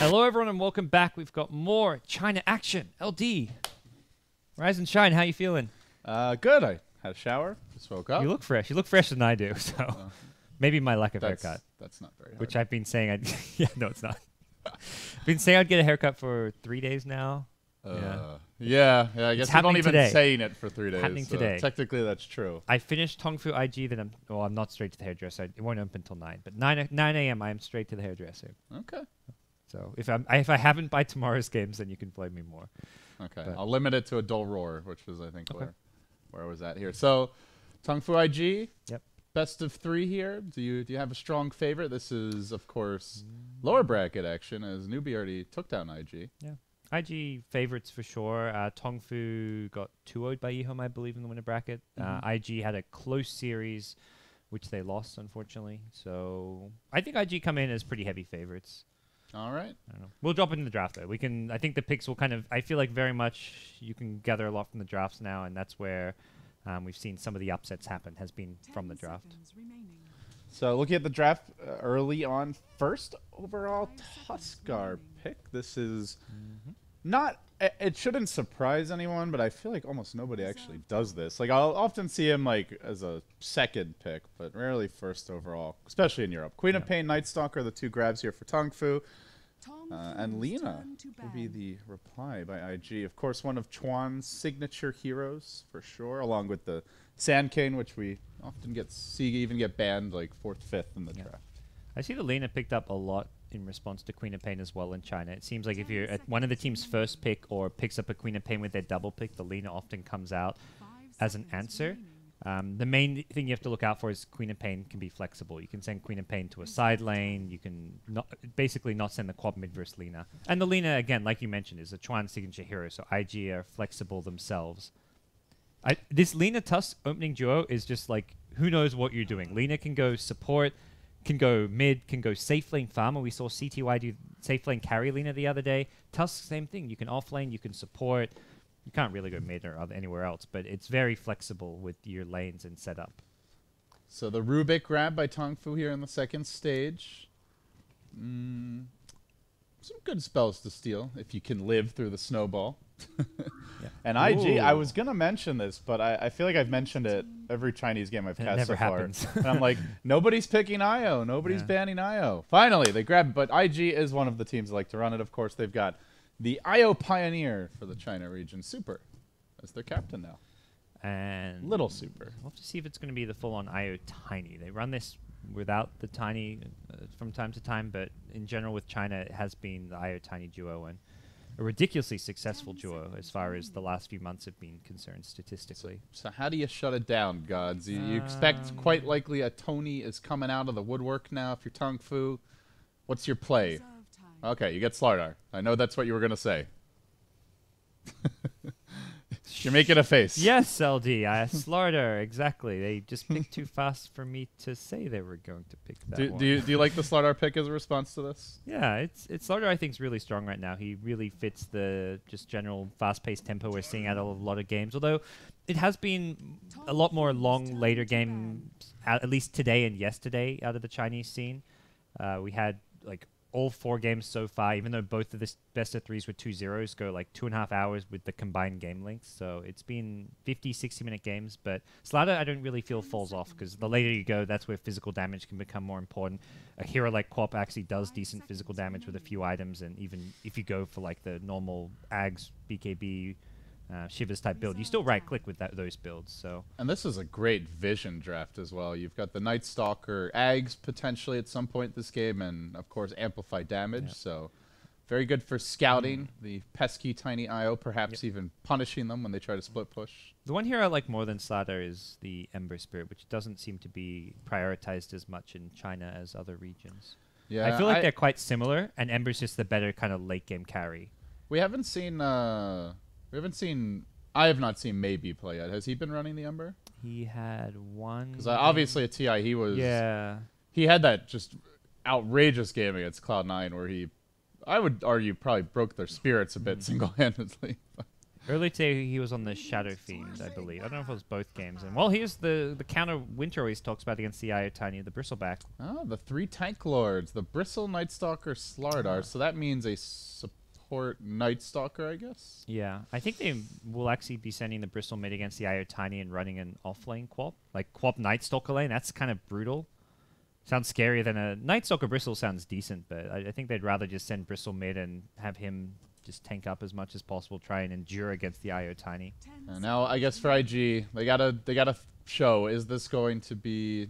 Hello, everyone, and welcome back. We've got more China action. LD, rise and shine. How you feeling? Good. I had a shower. Just woke up. You look fresh. You look fresher than I do. So maybe my lack of haircut. That's not very hard. Which I've been saying. Yeah, no, it's not. Been saying I'd get a haircut for 3 days now. Yeah. I guess I've only been saying it for 3 days. Happening today. Technically, that's true. I finished TongFu IG. Then I'm not straight to the hairdresser. It won't open until 9. But 9 a.m. I am straight to the hairdresser. Okay. So if I haven't by tomorrow's games, then you can blame me more. Okay. But I'll limit it to a dull roar, which was I think where I was at here. So, TongFu IG. Yep. Best of 3 here. Do you have a strong favorite? This is of course lower bracket action, as Newbie already took down IG. Yeah. IG favorites for sure. TongFu got 2-0'd by Ehome, I believe, in the winner bracket. IG had a close series, which they lost, unfortunately. So I think IG come in as pretty heavy favorites. All right. I don't know. We'll drop it in the draft, though. We can. I think the picks will kind of. I feel like very much you can gather a lot from the drafts now, and that's where we've seen some of the upsets happen. Has been from the draft. So looking at the draft early on, first overall Tuskar pick. This is not. It shouldn't surprise anyone, but I feel like almost nobody actually does this. Like I'll often see him like as a second pick, but rarely first overall, especially in Europe. Queen of Pain, Night Stalker, the 2 grabs here for TongFu. And Lena will be the reply by IG. Of course, one of Chuan's signature heroes for sure, along with the Sand Cane, which we often see even get banned like 4th, 5th in the draft. I see that Lena picked up a lot in response to Queen of Pain as well in China. It seems like if you're at one of the team's first pick or picks up a Queen of Pain with their double pick, the Lena often comes out as an answer. The main thing you have to look out for is Queen of Pain can be flexible. You can send Queen of Pain to a side lane. You can basically not send the quad mid versus Lena. And the Lena, again, like you mentioned, is a Chuan signature hero, so IG are flexible themselves. This Lena Tusk opening duo is just like, who knows what you're doing. Lena can go support, can go mid, can go safe lane farmer. We saw CTY do safe lane carry Lena the other day. Tusk, same thing. You can off lane, you can support. You can't really go mid or anywhere else, but it's very flexible with your lanes and setup. So the Rubik grab by TongFu here in the second stage. Some good spells to steal if you can live through the snowball. And IG, I was going to mention this, but I feel like I've mentioned it every Chinese game I've cast so far. And I'm like, nobody's picking IO. Nobody's banning IO. Finally, they grab it, but IG is one of the teams that like to run it. Of course, they've got the IO Pioneer for the China region, Super, as their captain now. And Little Super. We'll have to see if it's going to be the full-on IO Tiny. They run this without the Tiny from time to time, but in general with China, it has been the IO Tiny duo and a ridiculously successful duo as far as the last few months have been concerned statistically. So how do you shut it down, GoDz? You expect quite likely a Tony is coming out of the woodwork now if you're TongFu. What's your play? Okay, you get Slardar. I know that's what you were going to say. You're making a face. Yes, LD. Slardar, exactly. They just picked too fast for me to say they were going to pick that one. Do you like the Slardar pick as a response to this? Yeah, it's Slardar I think is really strong right now. He really fits the just general fast-paced tempo we're seeing out of a lot of games. Although it has been a lot more long, later games, at least today and yesterday, out of the Chinese scene. We had like all 4 games so far, even though both of the best of 3s with 2-0s go like 2.5 hours with the combined game lengths. So it's been 50, 60-minute games. But Slardar, I don't really feel falls off because the later you go, that's where physical damage can become more important. A hero like Quap actually does decent physical damage with a few items. And even if you go for like the normal Ags, BKB, Shivers type build, you still right-click with those builds. So, and this is a great vision draft as well. You've got the Night Stalker, Ags potentially at some point this game, and of course amplify damage. So very good for scouting the pesky tiny IO, perhaps even punishing them when they try to split push. The one here I like more than Slardar is the Ember Spirit, which doesn't seem to be prioritized as much in China as other regions. Yeah, I feel like they're quite similar, and Ember's just the better kind of late game carry. We haven't seen. I have not seen Maybe play yet. Has he been running the Ember? He had one. Because obviously at TI he was. Yeah. He had that just outrageous game against Cloud9 where he, I would argue, probably broke their spirits a bit single-handedly. Earlier today, he was on the Shadow Fiend, I believe. I don't know if it was both games. And well, here's the counter Winter always talks about against the Io Tiny, the Bristleback. Oh, the 3 Tank Lords, the Bristle, Nightstalker, Slardar. So that means a support Nightstalker, I guess? Yeah, I think they will actually be sending the Bristle mid against the Io Tiny and running an off-lane Quap. Like, Quap Nightstalker lane, that's kind of brutal. Sounds scarier than a Nightstalker Bristle sounds decent, but I think they'd rather just send Bristle mid and have him just tank up as much as possible, try and endure against the Io Tiny. Now, I guess for IG, they gotta show, is this going to be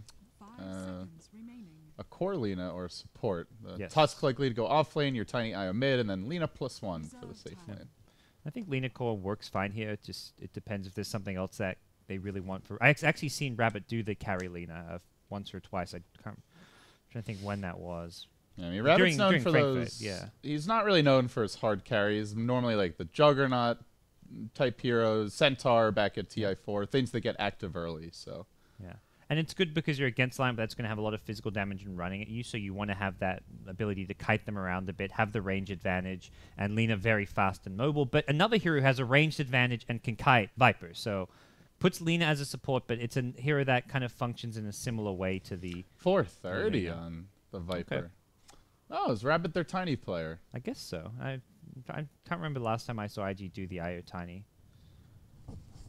a core Lina or a support? The Yes. Tusk likely to go off lane, your Tiny Io mid, and then Lina +1 for the safe lane. I think Lina core works fine here. It depends if there's something else that they really want for. I actually seen Rabbit do the carry Lina once or twice. I'm trying to think when that was. Yeah, I mean, Rabbit's known during for Frankfurt, those. yeah. He's not really known for his hard carries. Normally, like the Juggernaut type heroes, Centaur back at TI4, things that get active early. So yeah, and it's good because you're against line, but that's going to have a lot of physical damage and running at you. So you want to have that ability to kite them around a bit, have the range advantage, and Lina very fast and mobile. But another hero has a ranged advantage and can kite, Viper. So puts Lina as a support, but it's a hero that kind of functions in a similar way to the 430 Lina. on the Viper. Okay. Oh, is Rabbit their Tiny player? I guess so. I can't remember the last time I saw IG do the Io Tiny.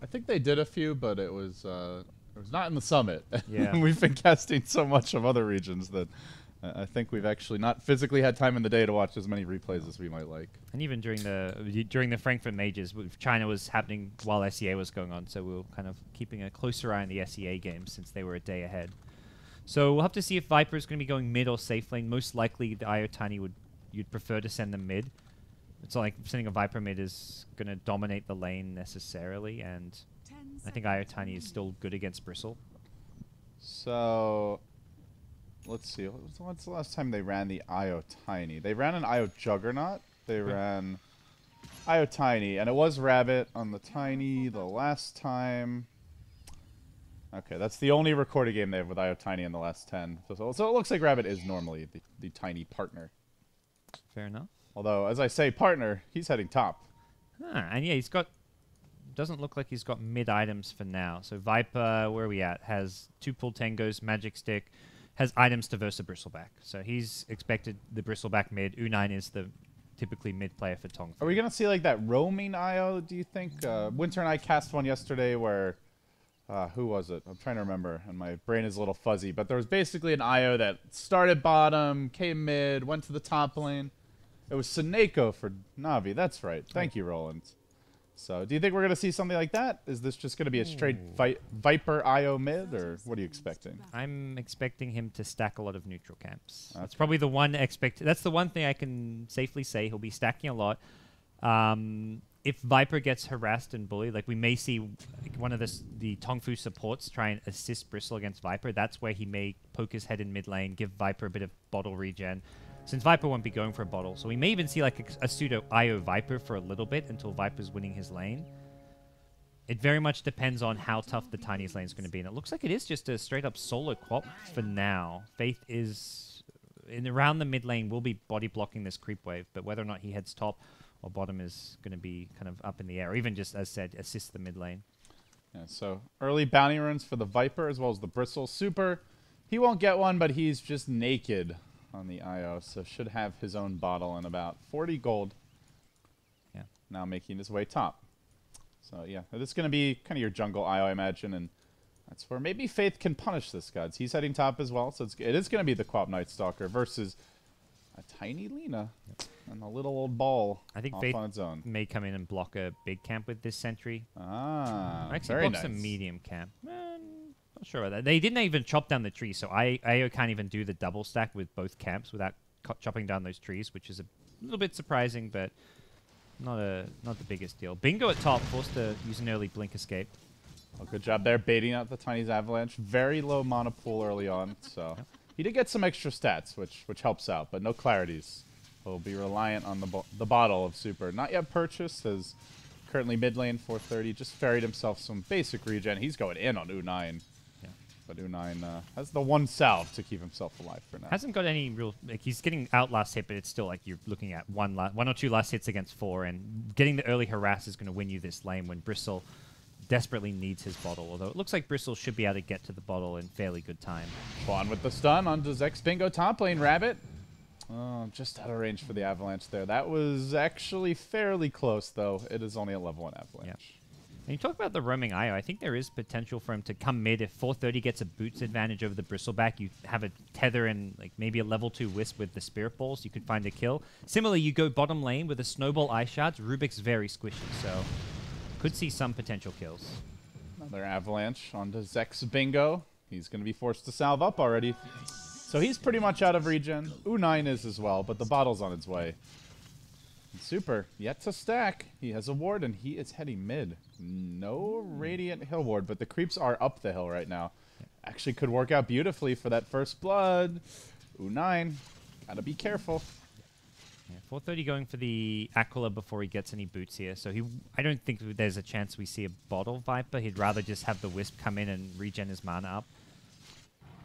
I think they did a few, but it was not in the Summit. Yeah. We've been casting so much of other regions that I think we've actually not physically had time in the day to watch as many replays as we might like. And even during the Frankfurt Majors, China was happening while SEA was going on, so we were kind of keeping a closer eye on the SEA games since they were a day ahead. So we'll have to see if Viper is going to be going mid or safe lane. Most likely, the Io Tiny you'd prefer to send them mid. It's not like sending a Viper mid is going to dominate the lane necessarily, and I think Io Tiny is still good against Bristle. So let's see. What's the last time they ran the Io Tiny? They ran an Io Juggernaut. They ran Io Tiny, and it was Rabbit on the Tiny the last time. Okay, that's the only recorded game they have with Io Tiny in the last 10. So it looks like Rabbit is normally the Tiny partner. Fair enough. Although, as I say partner, he's heading top. And yeah, doesn't look like he's got mid items for now. So Viper, where are we at? Has 2 pull tangos, magic stick, has items to verse a Bristleback. So he's expected the Bristleback mid. U9 is the typically mid player for TongFu. Are we going to see like that roaming Io, do you think? Winter and I cast one yesterday where... who was it? I'm trying to remember, and my brain is a little fuzzy. But there was basically an Io that started bottom, came mid, went to the top lane. It was Seneko for Navi. That's right. Thank you, Roland. So, do you think we're going to see something like that? Is this just going to be a straight Viper Io mid, or what are you expecting? I'm expecting him to stack a lot of neutral camps. Okay. That's probably the one That's the one thing I can safely say. He'll be stacking a lot. If Viper gets harassed and bullied, like we may see one of the TongFu supports try and assist Bristle against Viper. That's where he may poke his head in mid lane, give Viper a bit of bottle regen, since Viper won't be going for a bottle. So we may even see like a pseudo Io Viper for a little bit until Viper's winning his lane. It very much depends on how tough the tiniest lane is going to be. And it looks like it is just a straight up solo quap for now. Faith is around the mid lane, will be body blocking this creep wave, but whether or not he heads top or bottom is going to be kind of up in the air, or even just, as said, assist the mid lane. Yeah, so early bounty runs for the Viper as well as the Bristle. Super, he won't get one, but he's just naked on the IO, so should have his own bottle and about 40 gold. Yeah. Now making his way top. So yeah, it's going to be kind of your jungle IO, I imagine, and that's where maybe Faith can punish this GoDz. He's heading top as well, so it is going to be the Quap Nightstalker versus a tiny Lina and a little old ball. I think off Faith on its own. may come in and block a big camp with this sentry. Actually Actually, blocks a medium camp. Not sure about that. They didn't even chop down the tree, so IO can't even do the double stack with both camps without chopping down those trees, which is a little bit surprising, but not the biggest deal. Bingo at top, forced to use an early blink escape. Well, good job there, baiting out the Tiny's Avalanche. Very low mana pool early on, so he did get some extra stats, which helps out, but no clarities. He'll be reliant on the bottle of Super. Not yet purchased, as currently mid lane 430. Just ferried himself some basic regen. He's going in on U9. Yeah. But U9 has the one salve to keep himself alive for now. Hasn't got any real... Like, he's getting out last hit, but it's still like you're looking at one or two last hits against 4, and getting the early harass is going to win you this lane when Bristle desperately needs his bottle, although it looks like Bristle should be able to get to the bottle in fairly good time. Quan with the stun onto Zex Bingo top lane. Rabbit. Oh, just out of range for the Avalanche there. That was actually fairly close, though. It is only a level 1 Avalanche. Yep. And you talk about the roaming IO, I think there is potential for him to come mid. If 430 gets a boots advantage over the Bristleback, you have a tether and like maybe a level 2 Wisp with the Spirit Balls, you could find a kill. Similarly, you go bottom lane with a Snowball Ice Shards. Rubik's very squishy, so could see some potential kills. Another Avalanche onto Zex Bingo. He's going to be forced to salve up already. So he's pretty much out of regen. U9 is as well, but the bottle's on its way. And Super, yet to stack. He has a ward, and he is heading mid. No Radiant Hill ward, but the creeps are up the hill right now. Actually could work out beautifully for that first blood. U9, gotta be careful. Yeah, 430 going for the Aquila before he gets any boots here. So I don't think there's a chance we see a bottle Viper. He'd rather just have the Wisp come in and regen his mana up.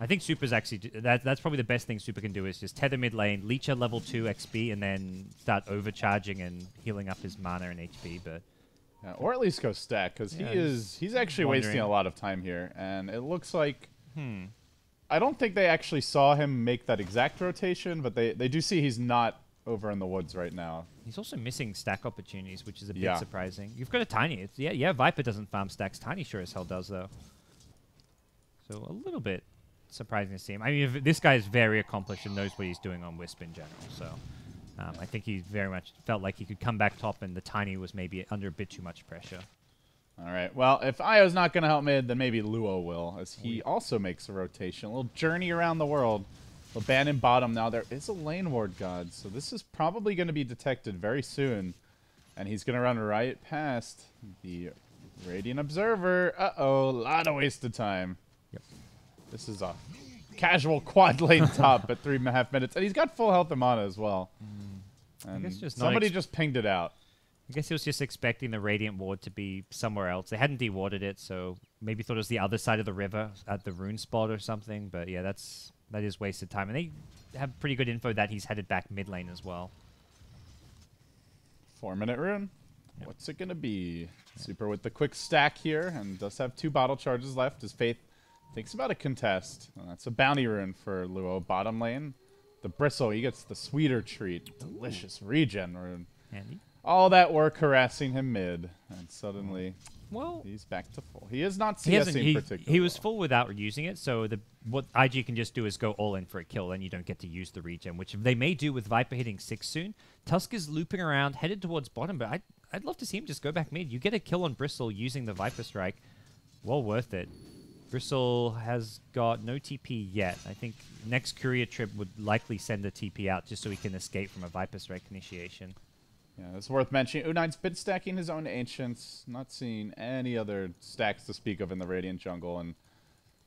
I think Super's actually... That's probably the best thing Super can do is just tether mid lane, leech a level 2 XP, and then start overcharging and healing up his mana and HP. But yeah, or at least go stack, because he's actually wasting a lot of time here. And it looks like... I don't think they actually saw him make that exact rotation, but they do see he's not over in the woods right now. He's also missing stack opportunities, which is a bit surprising. You've got a Tiny. Yeah, Viper doesn't farm stacks. Tiny sure as hell does, though. So a little bit surprising to see him. I mean, this guy is very accomplished and knows what he's doing on Wisp in general. So I think he very much felt like he could come back top, and the Tiny was maybe under a bit too much pressure. All right. Well, if Io's not going to help mid, then maybe Luo will, as he also makes a rotation. A little journey around the world. Abandon bottom now. There is a lane ward, God. So this is probably going to be detected very soon. And he's going to run right past the Radiant Observer. Uh-oh. A lot of wasted time. Yep. This is a casual quad lane top at 3.5 minutes. And he's got full health and mana as well. And somebody just pinged it out. I guess he was just expecting the Radiant Ward to be somewhere else. They hadn't dewarded it, so maybe thought it was the other side of the river at the rune spot or something. But yeah, that is wasted time. And they have pretty good info that he's headed back mid lane as well. 4-minute rune. Yep. What's it going to be? Yep. Super with the quick stack here, and does have 2 bottle charges left. His Faith thinks about a contest. And that's a bounty rune for Luo. Bottom lane, the Bristle, he gets the sweeter treat. Delicious regen rune. Handy. All that work harassing him mid, and suddenly, he's back to full. He is not CSing particularly. He was full without using it, so what IG can just do is go all in for a kill, then you don't get to use the regen, which they may do with Viper hitting 6 soon. Tusk is looping around, headed towards bottom, but I'd love to see him just go back mid. You get a kill on Bristle using the Viper Strike. Well worth it. Bristle has got no TP yet. I think next courier trip would likely send a TP out just so he can escape from a Viper Strike initiation. Yeah, it's worth mentioning. U9's been stacking his own Ancients, not seeing any other stacks to speak of in the Radiant jungle, and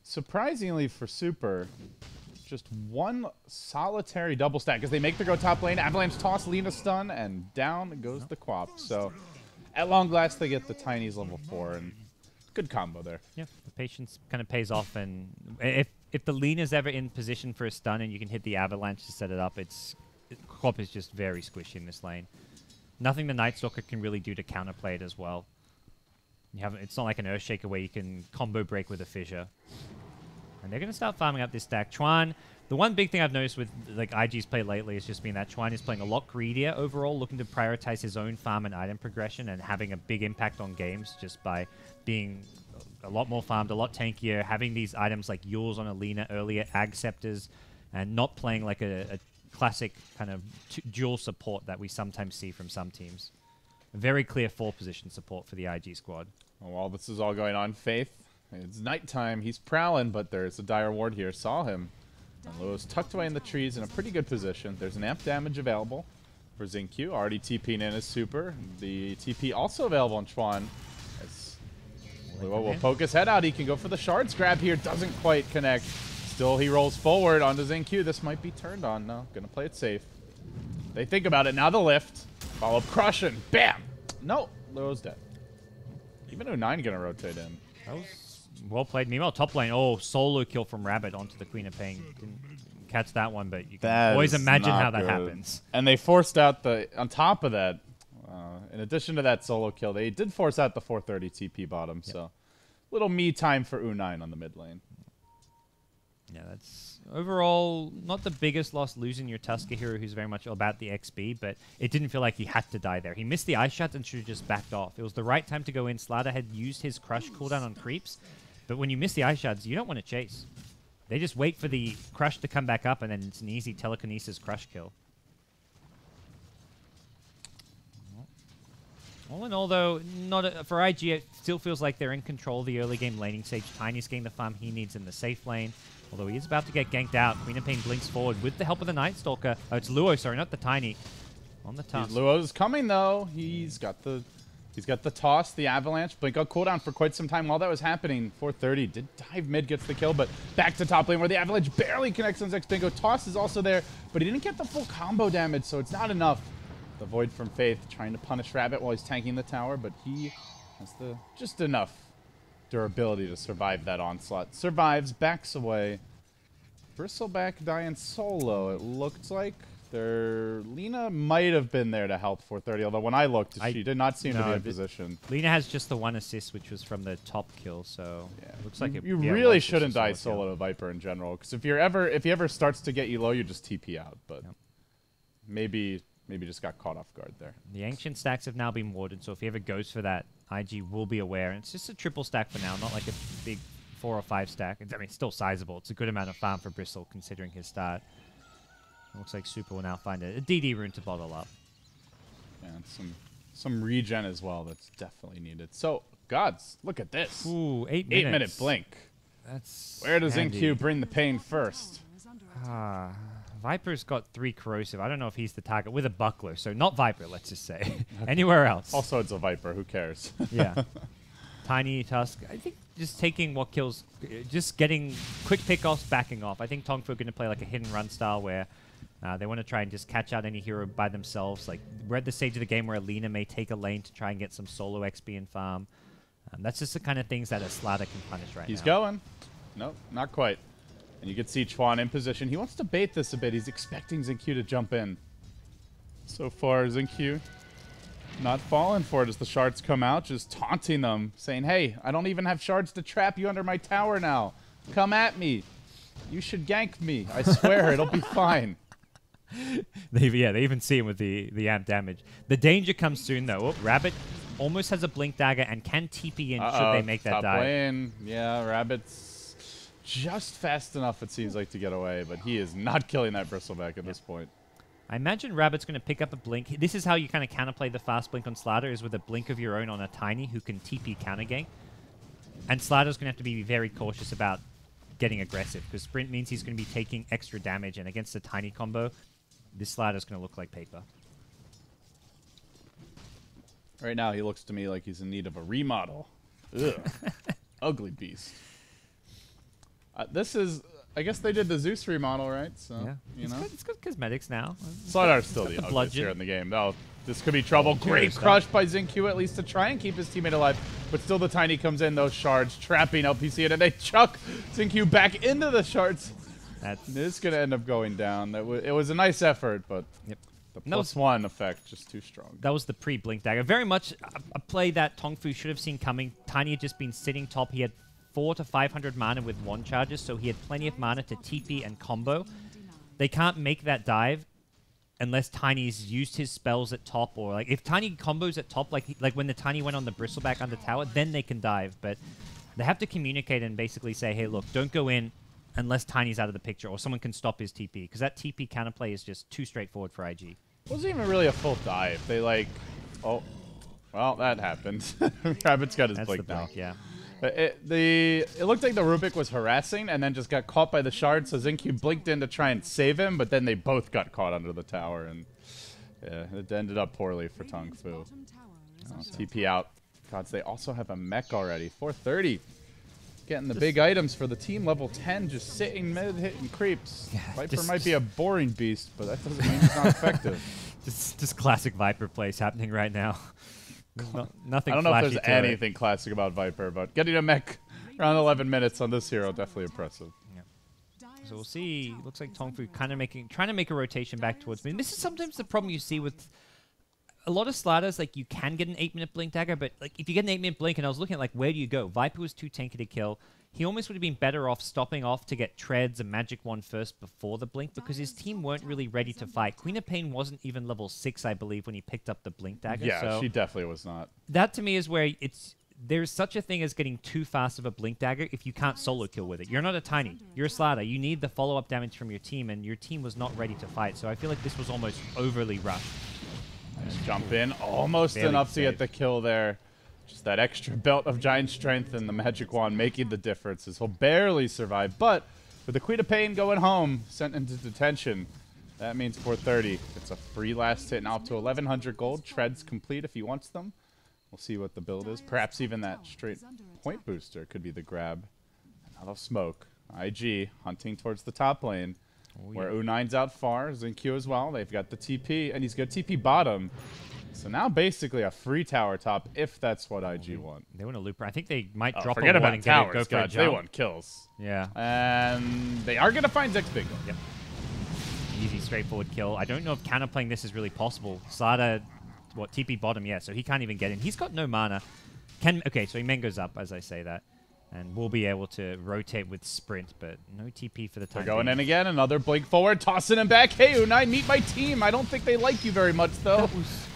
surprisingly for Super, just one solitary double stack as they make the go top lane. Avalanche toss, Lina stun, and down goes the Quap. So at long last they get the Tiny's level 4, and good combo there. Yeah, the patience kind of pays off, and if the Lina's ever in position for a stun and you can hit the Avalanche to set it up, Quap is just very squishy in this lane. Nothing the Night Stalker can really do to counterplay it as well. It's not like an Earthshaker where you can combo break with a Fissure. And they're going to start farming up this stack. Chuan, the one big thing I've noticed with IG's play lately has just been that Chuan is playing a lot greedier overall, looking to prioritize his own farm and item progression and having a big impact on games just by being a lot more farmed, a lot tankier, having these items like Yules on Alina earlier, Ag Scepters, and not playing like a classic kind of dual support that we sometimes see from some teams. A very clear 4-position support for the IG squad. Well, while this is all going on, Faith, it's nighttime. He's prowling, but there's a dire ward here. Saw him. And Luo's tucked away in the trees in a pretty good position. There's an amp damage available for Xingqiu. Already TP'ing in his Super. The TP also available on Chuan. As Luo will poke his head out. He can go for the shards grab here. Doesn't quite connect. Still, he rolls forward onto Xingqiu. This might be turned on. No, gonna play it safe. They think about it. Now the lift. Follow up crush and bam! No, Luo's dead. Even U9 gonna rotate in. Well played. Meanwhile, top lane, solo kill from Rabbit onto the Queen of Pain. Didn't catch that one, but you can always imagine how that happens. And they forced out on top of that, in addition to that solo kill, they did force out the 430 TP bottom, so little me time for U9 on the mid lane. Yeah, that's overall not the biggest loss losing your Tusker hero who's very much about the XP, but it didn't feel like he had to die there. He missed the ice shots and should have just backed off. It was the right time to go in. Slider had used his crush cooldown on creeps, but when you miss the ice shots, you don't want to chase. They just wait for the crush to come back up, and then it's an easy telekinesis crush kill. All in all, though, for IG, it still feels like they're in control of the early game laning stage. Tiny's getting the farm he needs in the safe lane. Although he is about to get ganked out. Queen of Pain blinks forward with the help of the Night Stalker. Oh, it's Luo, sorry, not the Tiny. On the Tusk. Luo's coming, though. He's got the toss, the avalanche. Blink out cooldown for quite some time while that was happening. 430 did dive mid, gets the kill, but back to top lane where the avalanche barely connects on Zex Bingo. Toss is also there, but he didn't get the full combo damage, so it's not enough. The Void from Faith trying to punish Rabbit while he's tanking the tower, but he has just enough durability to survive that onslaught. Survives, backs away. Bristleback dying solo, it looked like. Lina might have been there to help 430, although when I looked, she did not seem to be in position. Lina has just the one assist, which was from the top kill, so looks like you really shouldn't die solo to Viper in general, because if he ever starts to get you low, you just TP out. But maybe just got caught off guard there. The ancient stacks have now been warded, so if he ever goes for that, IG will be aware. And it's just a triple stack for now, not like a big 4 or 5 stack. I mean, it's still sizable. It's a good amount of farm for Bristle, considering his start. Looks like Super will now find a DD rune to bottle up. And some regen as well that's definitely needed. So, GoDz, look at this. Ooh, 8 minutes. 8-minute blink. That's Where does handy. NQ bring the pain first? Viper's got 3 corrosive. I don't know if he's the target with a buckler, so not Viper, let's just say. Anywhere else. Also, it's a Viper. Who cares? Yeah. Tiny Tusk. I think just taking what kills, just getting quick pickoffs, backing off. I think TongFu are going to play like a hit and run style where they want to try and just catch out any hero by themselves. Like, we're at the stage of the game where Alina may take a lane to try and get some solo XP and farm. That's just the kind of things that a Slatter can punish right now. He's going. Nope, not quite. And you can see Chuan in position. He wants to bait this a bit. He's expecting Xingqiu to jump in. So far, Xingqiu not falling for it as the shards come out, just taunting them, saying, hey, I don't even have shards to trap you under my tower now. Come at me. You should gank me. I swear, it'll be fine. They even see him with the amp damage. The danger comes soon, though. Rabbit almost has a blink dagger and can TP in should they make that top dive. Lane. Yeah, Rabbit's just fast enough, it seems like, to get away, but he is not killing that Bristleback at this point. I imagine Rabbit's going to pick up a blink. This is how you kind of counterplay the fast blink on Slatter, is with a blink of your own on a Tiny who can TP counter gank. And Slatter's going to have to be very cautious about getting aggressive, because sprint means he's going to be taking extra damage, and against the Tiny combo, this Slatter's going to look like paper. Right now, he looks to me like he's in need of a remodel. Ugh. Ugly beast. This is, I guess they did the Zeus remodel, right? So, you know. It's good cosmetics now. Slidar's still the ugliest here in the game. Oh, this could be trouble. Great crush by Xingqiu, at least to try and keep his teammate alive. But still the Tiny comes in, those shards, trapping LPC, and they chuck Xingqiu back into the shards. This is going to end up going down. It was a nice effort, but the +1 effect just too strong. That was the pre-blink dagger. Very much a play that TongFu should have seen coming. Tiny had just been sitting top. He had 400 to 500 mana with wand charges, so he had plenty of mana to TP and combo. They can't make that dive unless Tiny's used his spells at top, or like if Tiny combos at top, like when the Tiny went on the Bristleback under tower, then they can dive. But they have to communicate and basically say, hey, look, don't go in unless Tiny's out of the picture, or someone can stop his TP, because that TP counterplay is just too straightforward for IG. It wasn't even really a full dive. They oh, well, that happened. Rabbit's got his blink now. Yeah. It looked like the Rubik was harassing and then just got caught by the shard, so Xingqiu blinked in to try and save him, but then they both got caught under the tower, and it ended up poorly for TongFu. TP out. GoDz, they also have a mech already. 430. Getting the big items for the team. Level 10, just sitting mid, hitting creeps. Yeah, Viper might be a boring beast, but that doesn't mean it's not effective. Just classic Viper plays happening right now. Nothing. I don't know if there's anything classic about Viper, but getting a mech around 11 minutes on this hero, definitely impressive. So we'll see. Looks like TongFu kind of trying to make a rotation back towards me. And this is sometimes the problem you see with a lot of sliders. Like, you can get an 8-minute blink dagger, but like if you get an 8-minute blink, and I was looking at like where do you go? Viper was too tanky to kill. He almost would have been better off stopping off to get treads and magic wand first before the blink, because his team weren't really ready to fight. Queen of Pain wasn't even level 6, I believe, when he picked up the blink dagger. Yeah, so she definitely was not. that to me is where there's such a thing as getting too fast of a blink dagger if you can't solo kill with it. You're not a tiny. You're a slider. You need the follow-up damage from your team, and your team was not ready to fight. So I feel like this was almost overly rushed. Nice jump in. Almost enough to get the kill there. Just that extra belt of giant strength and the magic wand making the difference, as he'll barely survive. But with the Queen of Pain going home, sent into detention, that means 430. It's a free last hit, now up to 1,100 gold. Treads complete if he wants them. We'll see what the build is. Perhaps even that straight point booster could be the grab. Another smoke. IG hunting towards the top lane, where U9's out far. Zinq as well. They've got the TP, and he's got TP bottom. So now basically a free tower top, if that's what IG want. They want a looper. I think they might drop forget a ward about and towers, go for a God, jump. they want kills. Yeah. And they are going to find Zex Bingo. Yep. Easy, straightforward kill. I don't know if counterplaying this is really possible. Sada, TP bottom, yeah, so he can't even get in. He's got no mana. Okay, so he main goes up as I say that. And we'll be able to rotate with sprint, but no TP for the time They're going being. in again. Another blink forward, tossing him back. Hey, U9, meet my team. I don't think they like you very much, though.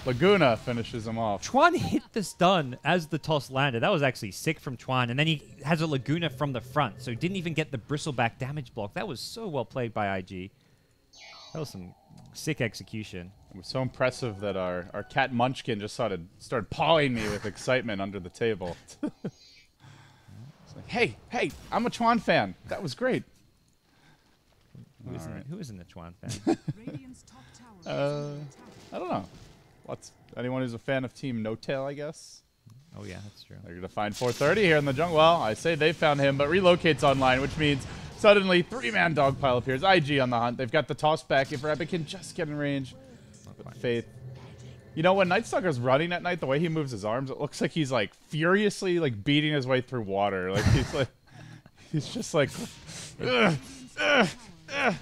Laguna finishes him off. Chuan hit the stun as the toss landed. That was actually sick from Chuan. And then he has a Laguna from the front, so didn't even get the bristleback damage block. That was so well played by IG. That was some sick execution. It was so impressive that our cat Munchkin just started pawing me with excitement under the table. It's like, hey, I'm a Chuan fan. That was great. Who isn't a Chuan fan? I don't know. Anyone who's a fan of Team No Tail, I guess? Oh, yeah, that's true. They're going to find 430 here in the jungle. Well, I say they found him, but relocates online, which means suddenly 3-man dogpile appears. IG on the hunt. They've got the toss back. If Rabbit can just get in range with Faith. You know, when Nightstalker's running at night, the way he moves his arms, it looks like he's like furiously like beating his way through water. Like he's just like, ugh, ugh.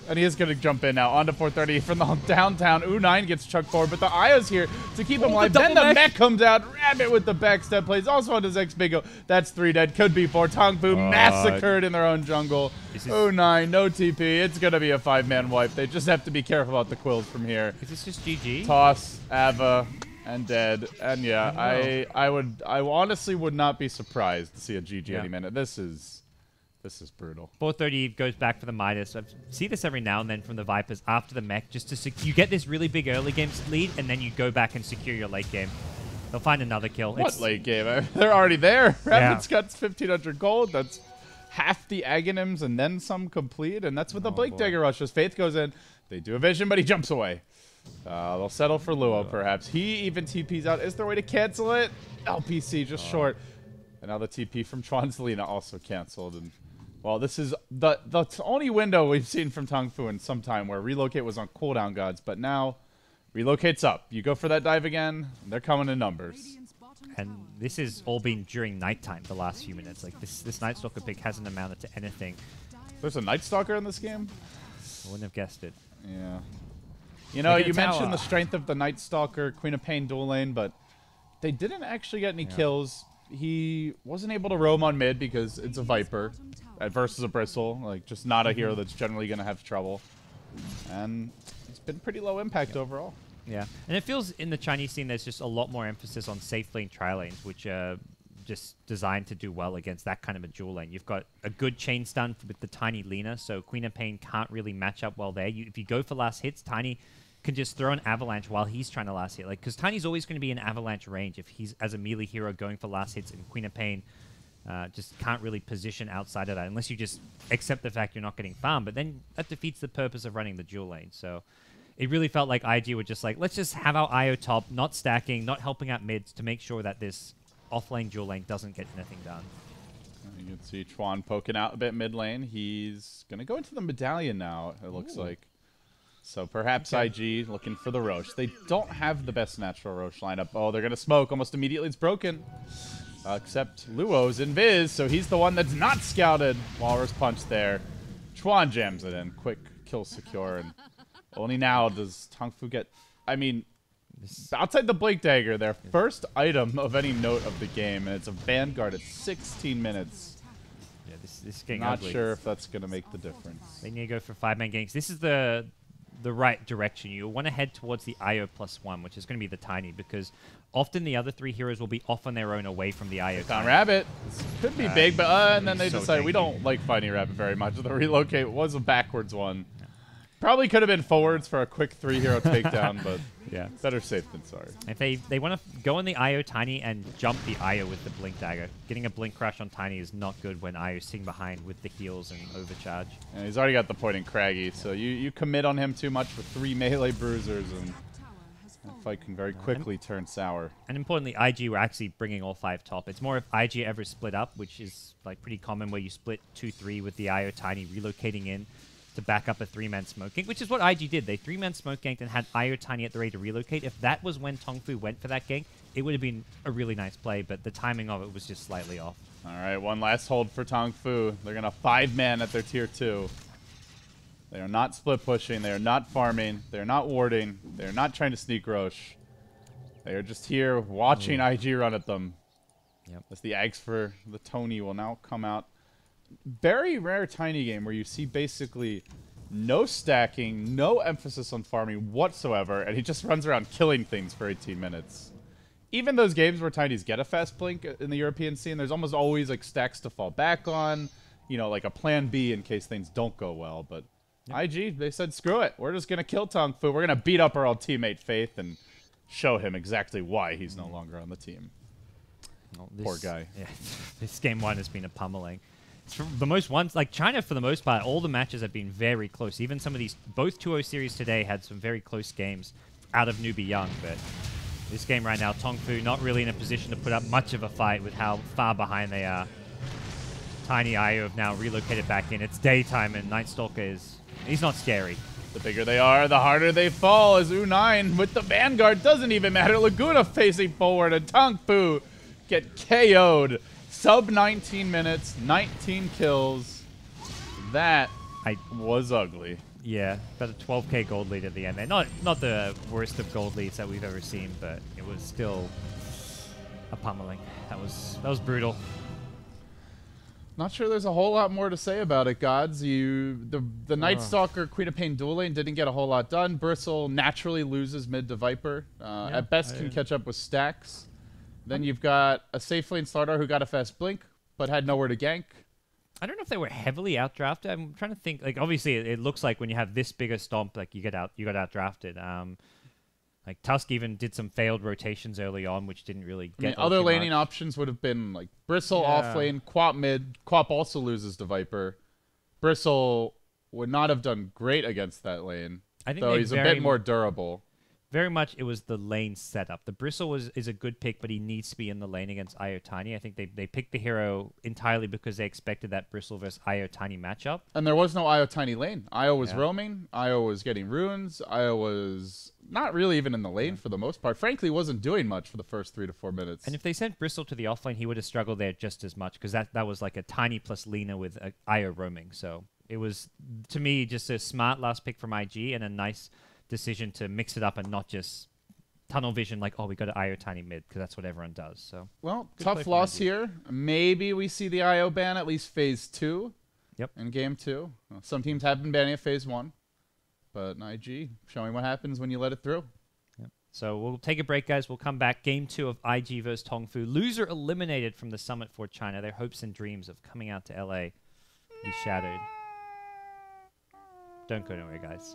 And he is going to jump in now. On to 430 from the downtown. U9 gets chucked forward, but the Io's here to keep him alive. Then the mech comes out. Rabbit with the backstep plays. Also on his X-Bingo. That's 3 dead. Could be 4. TongFu massacred in their own jungle. U9, no TP. It's going to be a 5-man wipe. They just have to be careful about the quills from here. Is this just GG? Toss, Ava, and dead. And yeah, I honestly would not be surprised to see a GG any minute. This is brutal. 430 goes back for the Midas. I see this every now and then from the Vipers after the mech, just to you get this really big early game lead, and then you go back and secure your late game. They'll find another kill. What late game? They're already there. Rabbit's got 1,500 gold. That's half the Aghanims and then some complete, and that's with the Blink Dagger rushes. Faith goes in. They do a vision, but he jumps away. They'll settle for Luo, perhaps. He even TPs out. Is there a way to cancel it? LPC just short. And now the TP from Tronzalina also canceled. And well, this is the only window we've seen from TongFu in some time where relocate was on cooldown, gods, but now relocate's up. You go for that dive again, they're coming in numbers. And this has all been during nighttime the last few minutes. Like this Night Stalker pick hasn't amounted to anything. There's a Night Stalker in this game? I wouldn't have guessed it. Yeah. You know, you mentioned the strength of the Night Stalker, Queen of Pain dual lane, but they didn't actually get any kills. He wasn't able to roam on mid because it's a Viper versus a Bristle. Like, just not a hero that's generally going to have trouble. And it's been pretty low impact overall. Yeah. And it feels in the Chinese scene there's just a lot more emphasis on safe lane tri-lanes, which are just designed to do well against that kind of a dual lane. You've got a good chain stun with the Tiny Lina, so Queen of Pain can't really match up well there. If you go for last hits, Tiny can just throw an avalanche while he's trying to last hit. Like, because Tiny's always going to be in avalanche range if he's as a melee hero going for last hits, and Queen of Pain just can't really position outside of that unless you just accept the fact you're not getting farmed. But then that defeats the purpose of running the dual lane. So it really felt like IG were just like, let's just have our IO top, not stacking, not helping out mids to make sure that this off-lane dual lane doesn't get anything done. You can see Chuan poking out a bit mid lane. He's going to go into the medallion now, it looks like. So perhaps IG looking for the Roche. They don't have the best natural Roche lineup. Oh, they're going to smoke. Almost immediately it's broken. Except Luo's in Viz, so he's the one that's not scouted. Walrus Punch there. Chuan jams it in. Quick kill secure. And only now does TongFu get... I mean, outside the Blink Dagger, their first item of any note of the game, and it's a Vanguard at 16 minutes. Yeah, this is getting Not ugly. sure if that's going to make the difference. They need to go for 5-man ganks. This is the right direction. You want to head towards the IO +1, which is going to be the Tiny, because often the other 3 heroes will be off on their own away from the IO. Tom Rabbit. This could be big, but and then they so decided we janky. don't like Fighting Rabbit very much. The relocate was a backwards one. Probably could have been forwards for a quick 3-hero takedown, but Yeah. better safe than sorry. If they want to go on the IO Tiny and jump the IO with the Blink Dagger. Getting a Blink Crush on Tiny is not good when IO's sitting behind with the heals and overcharge. And he's already got the point in Craggy, so you commit on him too much with 3 melee bruisers, and that fight can very quickly turn sour. And importantly, IG were actually bringing all 5 top. It's more if IG ever split up, which is like pretty common, where you split 2-3 with the IO Tiny relocating in to back up a 3-man smoke gank, which is what IG did. They 3-man smoke ganked and had IO Tiny at the ready to relocate. If that was when TongFu went for that gank, it would have been a really nice play, but the timing of it was just slightly off. All right, one last hold for TongFu. They're going to 5-man at their tier 2. They are not split pushing. They are not farming. They are not warding. They are not trying to sneak Roche. They are just here watching IG run at them. Yep. As the Ags for the Tony will now come out. Very rare Tiny game where you see basically no stacking, no emphasis on farming whatsoever, and he just runs around killing things for 18 minutes. Even those games where Tinies get a fast blink in the European scene, there's almost always like stacks to fall back on, you know, like a plan B in case things don't go well. But IG, they said, screw it. We're just going to kill TongFu. We're going to beat up our old teammate Faith and show him exactly why he's no longer on the team. Well, Poor guy. Yeah, this game 1 has been a pummeling. The most ones, like China for the most part, all the matches have been very close. Even some of these, both 2-0 series today had some very close games out of Newbie Young. But this game right now, TongFu not really in a position to put up much of a fight with how far behind they are. Tiny IO have now relocated back in. It's daytime and Night Stalker he's not scary. The bigger they are, the harder they fall, as U9 with the Vanguard doesn't even matter. Laguna facing forward and TongFu get KO'd. Sub 19 minutes, 19 kills. That was ugly. Yeah, about a 12k gold lead at the end there. Not the worst of gold leads that we've ever seen, but it was still a pummeling. That was brutal. Not sure there's a whole lot more to say about it, GoDz. The Night Stalker Queen of Pain dual lane didn't get a whole lot done. Bristle naturally loses mid to Viper. At best can catch up with stacks. Then you've got a safe lane Slardar who got a fast blink, but had nowhere to gank. I don't know if they were heavily outdrafted. I'm trying to think. Like, obviously, it looks like when you have this bigger stomp, like you got outdrafted. Like Tusk even did some failed rotations early on, which didn't really get. Other too laning much. options would have been like Bristle off lane, Quap mid. Quap also loses to Viper. Bristle would not have done great against that lane, I think though he's a bit more durable. Very much, it was the lane setup. The Bristle is a good pick, but he needs to be in the lane against IO Tiny. I think they picked the hero entirely because they expected that Bristle versus IO Tiny matchup. And there was no IO Tiny lane. IO was roaming. IO was getting runes. IO was not really even in the lane for the most part. Frankly, wasn't doing much for the first 3 to 4 minutes. And if they sent Bristle to the offlane, he would have struggled there just as much because that was like a Tiny plus Lina with IO roaming. So it was, to me, just a smart last pick from IG and a nice decision to mix it up and not just tunnel vision like, oh, we got to IO Tiny mid, because that's what everyone does. So well, tough loss here. Maybe we see the IO ban at least phase 2 in game 2. Well, some teams have been banning at phase 1, but IG showing what happens when you let it through. So we'll take a break, guys. We'll come back. Game 2 of IG versus TongFu. Loser eliminated from the summit for China. Their hopes and dreams of coming out to LA be shattered. Don't go nowhere, guys.